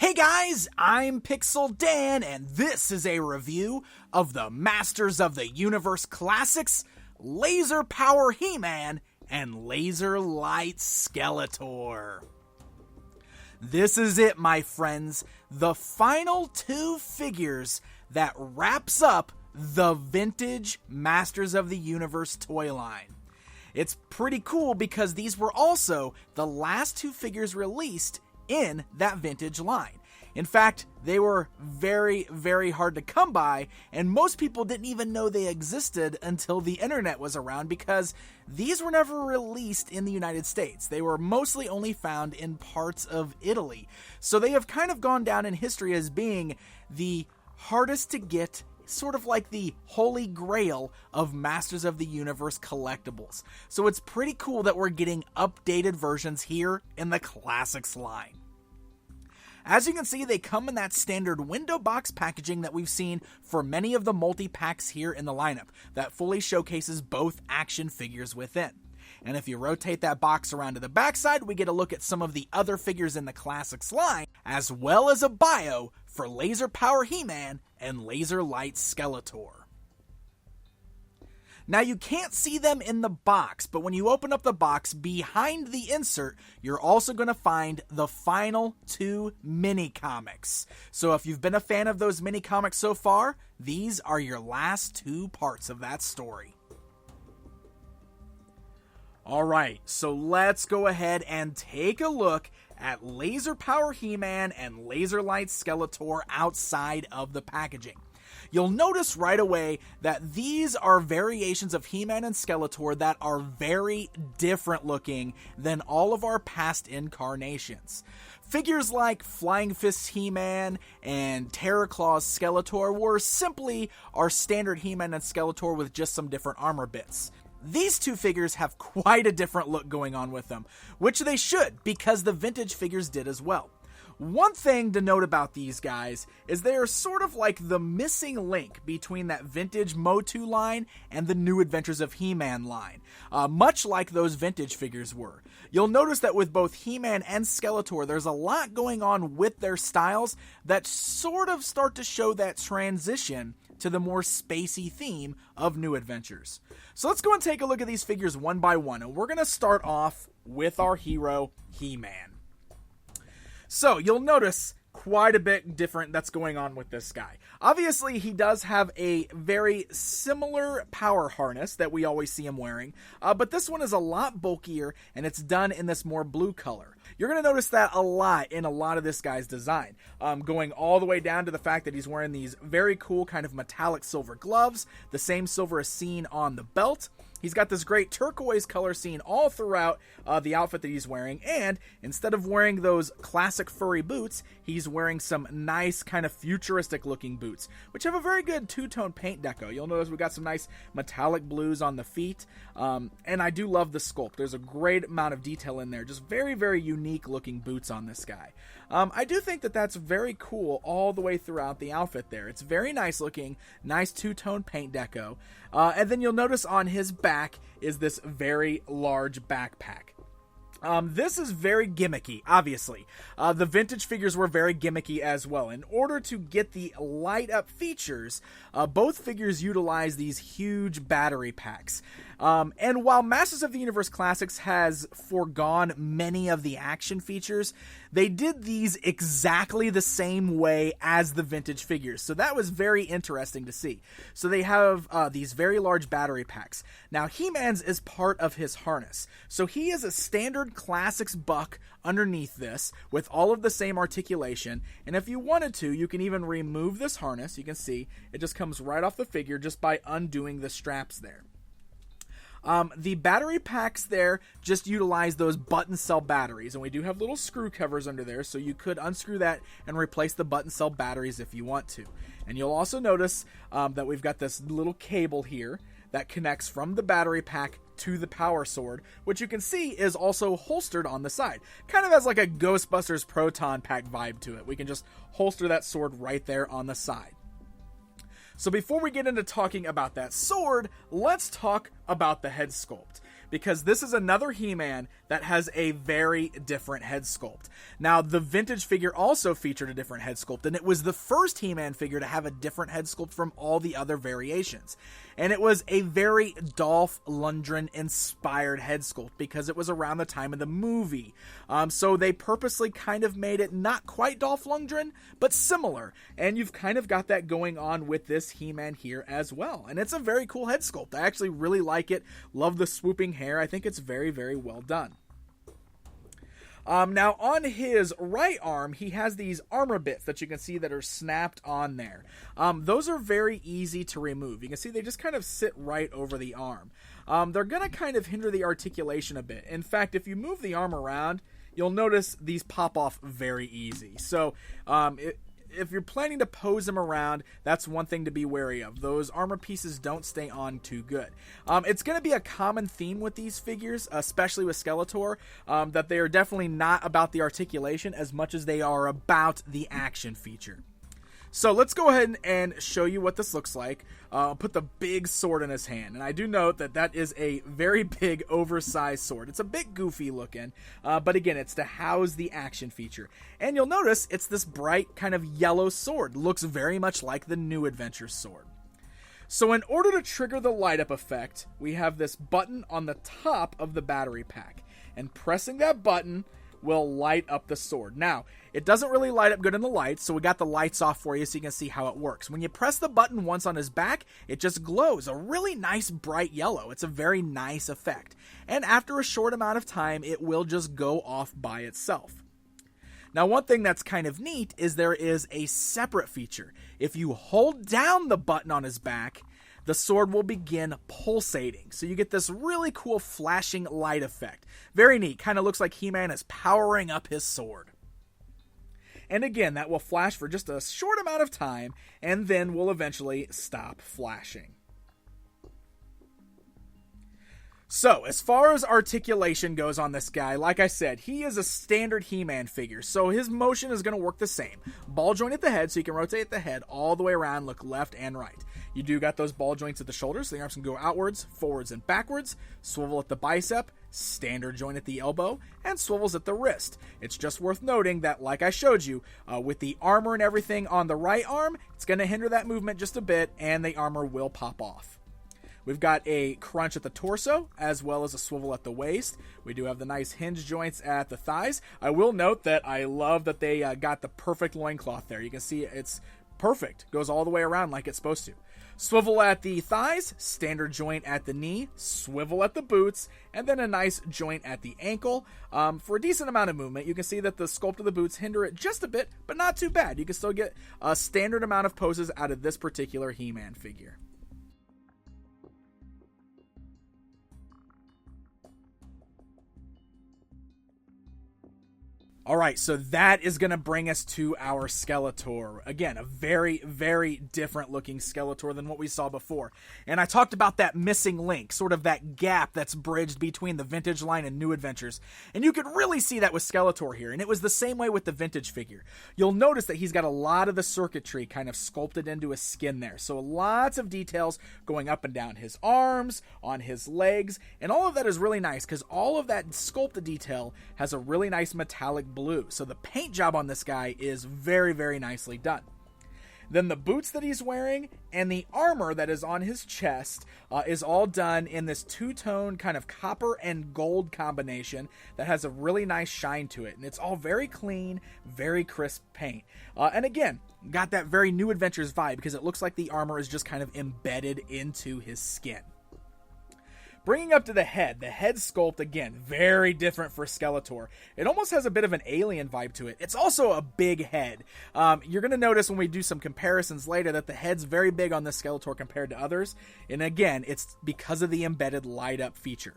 Hey guys, I'm Pixel Dan, and this is a review of the Masters of the Universe Classics, Laser Power HeMan, and Laser Light Skeletor. This is it, my friends, the final two figures that wraps up the vintage Masters of the Universe toy line. It's pretty cool because these were also the last two figures released in that vintage line. In fact, they were very, very hard to come by, and most people didn't even know they existed until the internet was around because these were never released in the United States. They were mostly only found in parts of Italy. So they have kind of gone down in history as being the hardest to get, sort of like the holy grail of Masters of the Universe collectibles. So it's pretty cool that we're getting updated versions here in the Classics line. As you can see, they come in that standard window box packaging that we've seen for many of the multi-packs here in the lineup, that fully showcases both action figures within. And if you rotate that box around to the backside, we get a look at some of the other figures in the Classics line, as well as a bio for Laser Power HeMan and Laser Light Skeletor. Now, you can't see them in the box, but when you open up the box, behind the insert, you're also going to find the final two mini-comics. So if you've been a fan of those mini-comics so far, these are your last two parts of that story. Alright, so let's go ahead and take a look at Laser Power HeMan and Laser Light Skeletor outside of the packaging. You'll notice right away that these are variations of HeMan and Skeletor that are very different looking than all of our past incarnations. Figures like Flying Fist HeMan and Terror Claws Skeletor were simply our standard HeMan and Skeletor with just some different armor bits. These two figures have quite a different look going on with them, which they should, because the vintage figures did as well. One thing to note about these guys is they are sort of like the missing link between that vintage MOTU line and the New Adventures of HeMan line, much like those vintage figures were. You'll notice that with both HeMan and Skeletor, there's a lot going on with their styles that sort of start to show that transition to the more spacey theme of New Adventures. So let's go and take a look at these figures one by one, and we're going to start off with our hero, HeMan. So, you'll notice quite a bit different that's going on with this guy. Obviously, he does have a very similar power harness that we always see him wearing, but this one is a lot bulkier, and it's done in this more blue color. You're going to notice that a lot in a lot of this guy's design, going all the way down to the fact that he's wearing these very cool kind of metallic silver gloves, the same silver is seen on the belt. He's got this great turquoise color seen all throughout the outfit that he's wearing, and instead of wearing those classic furry boots, he's wearing some nice kind of futuristic looking boots, which have a very good two-tone paint deco. You'll notice we've got some nice metallic blues on the feet, and I do love the sculpt. There's a great amount of detail in there, just very, very unique looking boots on this guy. I do think that that's very cool all the way throughout the outfit there. It's very nice looking, nice two-tone paint deco. And then you'll notice on his back is this very large backpack. This is very gimmicky, obviously. The vintage figures were very gimmicky as well. In order to get the light-up features, both figures utilize these huge battery packs. And while Masters of the Universe Classics has foregone many of the action features, they did these exactly the same way as the vintage figures. So that was very interesting to see. So they have these very large battery packs. Now, HeMan's is part of his harness. So he is a standard Classics buck underneath this with all of the same articulation. And if you wanted to, you can even remove this harness. You can see it just comes right off the figure just by undoing the straps there. The battery packs there just utilize those button cell batteries, and we do have little screw covers under there, so you could unscrew that and replace the button cell batteries if you want to. And you'll also notice that we've got this little cable here that connects from the battery pack to the power sword, which you can see is also holstered on the side. Kind of has like a Ghostbusters Proton Pack vibe to it. We can just holster that sword right there on the side. So before we get into talking about that sword, let's talk about the head sculpt. because this is another He-Man that has a very different head sculpt. Now, the vintage figure also featured a different head sculpt, and it was the first He-Man figure to have a different head sculpt from all the other variations. And it was a very Dolph Lundgren-inspired head sculpt because it was around the time of the movie. So they purposely kind of made it not quite Dolph Lundgren, but similar. And you've kind of got that going on with this He-Man here as well. And it's a very cool head sculpt. I actually really like it. Love the swooping hair. I think it's very, very well done. Now, on his right arm, he has these armor bits that you can see that are snapped on there. Those are very easy to remove. You can see they just kind of sit right over the arm. They're going to kind of hinder the articulation a bit. In fact, if you move the arm around, you'll notice these pop off very easy. So, if you're planning to pose them around, that's one thing to be wary of. Those armor pieces don't stay on too good. It's going to be a common theme with these figures, especially with Skeletor, that they are definitely not about the articulation as much as they are about the action feature. So let's go ahead and show you what this looks like. Put the big sword in his hand. And I do note that that is a very big, oversized sword. It's a bit goofy looking, but again, it's to house the action feature. And you'll notice it's this bright kind of yellow sword. Looks very much like the New Adventure sword. So in order to trigger the light up effect, we have this button on the top of the battery pack. And pressing that button will light up the sword. Now, it doesn't really light up good in the lights, so we got the lights off for you so you can see how it works. When you press the button once on his back, it just glows a really nice bright yellow. It's a very nice effect. And after a short amount of time, it will just go off by itself. Now, one thing that's kind of neat is there is a separate feature. If you hold down the button on his back, the sword will begin pulsating. So you get this really cool flashing light effect. Very neat. Kind of looks like He-Man is powering up his sword. And again, that will flash for just a short amount of time, and then will eventually stop flashing. So, as far as articulation goes on this guy, like I said, he is a standard He-Man figure, so his motion is going to work the same. Ball joint at the head, so you can rotate the head all the way around, look left and right. You do got those ball joints at the shoulders, so the arms can go outwards, forwards, and backwards. Swivel at the bicep, standard joint at the elbow, and swivels at the wrist. It's just worth noting that, like I showed you, with the armor and everything on the right arm, it's going to hinder that movement just a bit, and the armor will pop off. We've got a crunch at the torso, as well as a swivel at the waist. We do have the nice hinge joints at the thighs. I will note that I love that they got the perfect loincloth there. You can see it's perfect. Goes all the way around like it's supposed to. Swivel at the thighs, standard joint at the knee, swivel at the boots, and then a nice joint at the ankle. For a decent amount of movement, you can see that the sculpt of the boots hinder it just a bit, but not too bad. You can still get a standard amount of poses out of this particular He-Man figure. Alright, so that is going to bring us to our Skeletor. Again, a very, very different looking Skeletor than what we saw before. And I talked about that missing link, sort of that gap that's bridged between the vintage line and New Adventures. And you could really see that with Skeletor here, and it was the same way with the vintage figure. You'll notice that he's got a lot of the circuitry kind of sculpted into his skin there. So lots of details going up and down his arms, on his legs, and all of that is really nice because all of that sculpted detail has a really nice metallic blue. So the paint job on this guy is very, very nicely done. Then the boots that he's wearing and the armor that is on his chest is all done in this two-tone kind of copper and gold combination that has a really nice shine to it. And it's all very clean, very crisp paint. And again, got that very New Adventures vibe because it looks like the armor is just kind of embedded into his skin. Bringing up to the head sculpt, again, very different for Skeletor. It almost has a bit of an alien vibe to it. It's also a big head. You're going to notice when we do some comparisons later that the head's very big on this Skeletor compared to others. And again, it's because of the embedded light-up feature.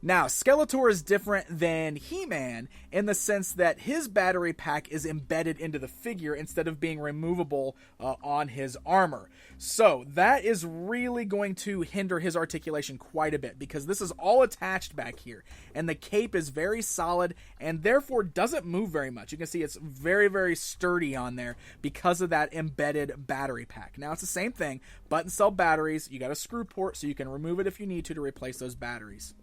Now, Skeletor is different than He-Man in the sense that his battery pack is embedded into the figure instead of being removable on his armor. So that is really going to hinder his articulation quite a bit because this is all attached back here. And the cape is very solid and therefore doesn't move very much. You can see it's very, very sturdy on there because of that embedded battery pack. Now, it's the same thing. Button cell batteries, you got a screw port so you can remove it if you need to replace those batteries.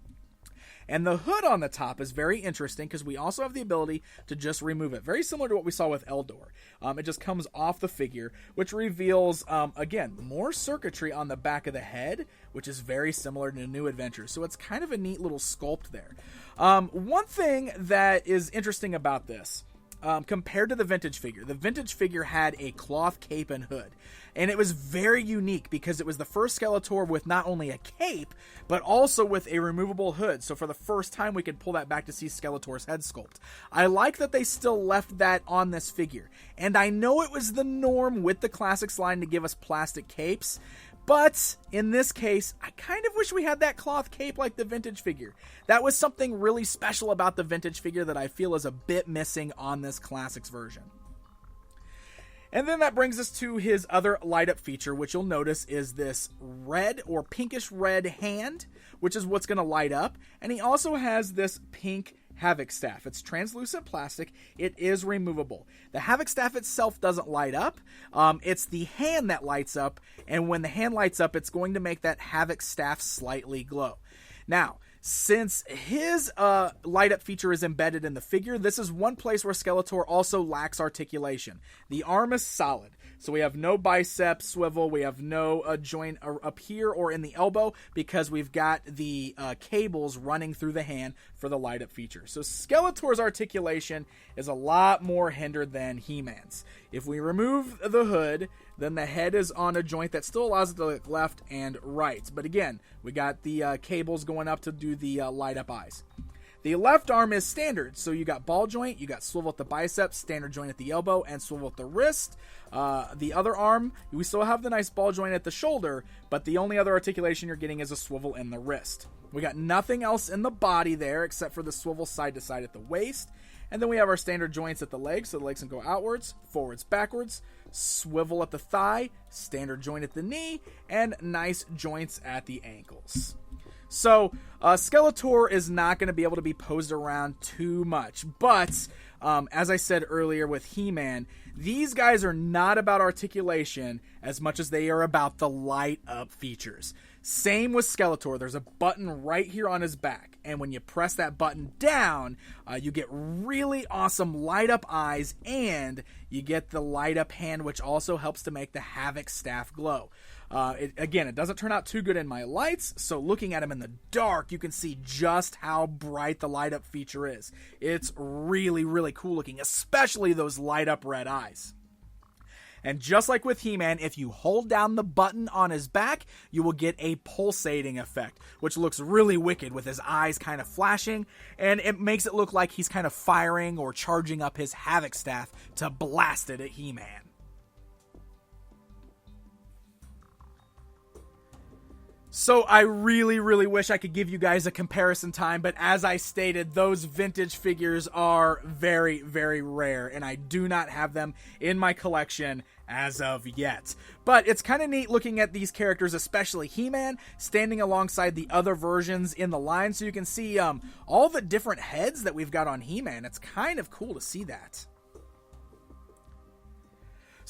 And the hood on the top is very interesting because we also have the ability to just remove it. Very similar to what we saw with Eldor. It just comes off the figure, which reveals, again, more circuitry on the back of the head, which is very similar to New Adventures. So it's kind of a neat little sculpt there. One thing that is interesting about this, compared to the vintage figure had a cloth cape and hood. And it was very unique because it was the first Skeletor with not only a cape, but also with a removable hood. So for the first time, we could pull that back to see Skeletor's head sculpt. I like that they still left that on this figure. And I know it was the norm with the Classics line to give us plastic capes, but in this case, I kind of wish we had that cloth cape like the vintage figure. That was something really special about the vintage figure that I feel is a bit missing on this Classics version. And then that brings us to his other light-up feature, which you'll notice is this red or pinkish red hand, which is what's going to light up. And he also has this pink Havoc staff. It's translucent plastic. It is removable. The Havoc staff itself doesn't light up. It's the hand that lights up, and when the hand lights up, it's going to make that Havoc staff slightly glow. Now, since his light-up feature is embedded in the figure, this is one place where Skeletor also lacks articulation. The arm is solid, so we have no bicep swivel, we have no joint up here or in the elbow because we've got the cables running through the hand for the light-up feature. So Skeletor's articulation is a lot more hindered than He-Man's. If we remove the hood, then the head is on a joint that still allows it to look left and right. But again, we got the cables going up to do the light-up eyes. The left arm is standard, so you got ball joint, you got swivel at the bicep, standard joint at the elbow, and swivel at the wrist. The other arm, we still have the nice ball joint at the shoulder, but the only other articulation you're getting is a swivel in the wrist. We got nothing else in the body there except for the swivel side to side at the waist. And then we have our standard joints at the legs, so the legs can go outwards, forwards, backwards, swivel at the thigh, standard joint at the knee, and nice joints at the ankles. So, Skeletor is not going to be able to be posed around too much, but as I said earlier with He-Man, these guys are not about articulation as much as they are about the light-up features. Same with Skeletor. There's a button right here on his back, and when you press that button down, you get really awesome light-up eyes, and you get the light-up hand, which also helps to make the Havoc staff glow. It doesn't turn out too good in my lights, so looking at him in the dark, you can see just how bright the light-up feature is. It's really, really cool looking, especially those light-up red eyes. And just like with He-Man, if you hold down the button on his back, you will get a pulsating effect, which looks really wicked with his eyes kind of flashing, and it makes it look like he's kind of firing or charging up his Havoc staff to blast it at He-Man. So I really, really wish I could give you guys a comparison time, but as I stated, those vintage figures are very, very rare, and I do not have them in my collection as of yet. But it's kind of neat looking at these characters, especially He-Man, standing alongside the other versions in the line, so you can see all the different heads that we've got on He-Man. It's kind of cool to see that.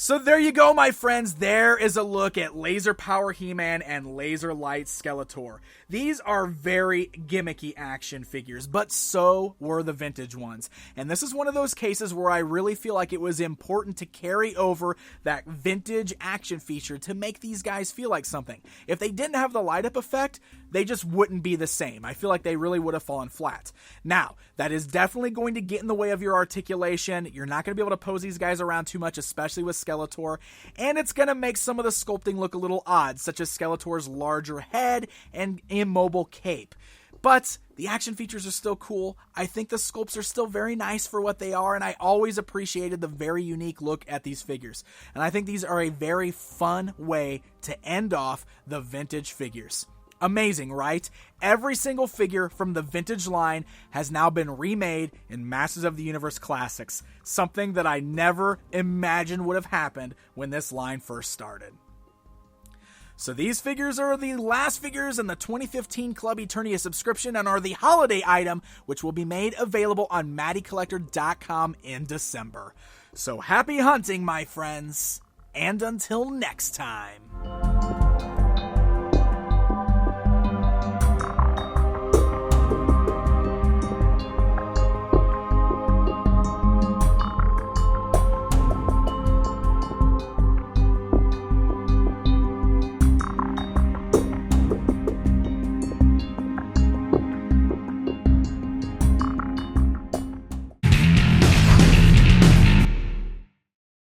So there you go, my friends. There is a look at Laser Power He-Man and Laser Light Skeletor. These are very gimmicky action figures, but so were the vintage ones. And this is one of those cases where I really feel like it was important to carry over that vintage action feature to make these guys feel like something. If they didn't have the light-up effect, they just wouldn't be the same. I feel like they really would have fallen flat. Now, that is definitely going to get in the way of your articulation. You're not going to be able to pose these guys around too much, especially with Skeletor, and it's going to make some of the sculpting look a little odd, such as Skeletor's larger head and immobile cape. But the action features are still cool. I think the sculpts are still very nice for what they are, and I always appreciated the very unique look at these figures. And I think these are a very fun way to end off the vintage figures. Amazing, right? Every single figure from the vintage line has now been remade in Masters of the Universe Classics, something that I never imagined would have happened when this line first started. So these figures are the last figures in the 2015 Club Eternia subscription and are the holiday item, which will be made available on MattyCollector.com in December. So happy hunting, my friends, and until next time.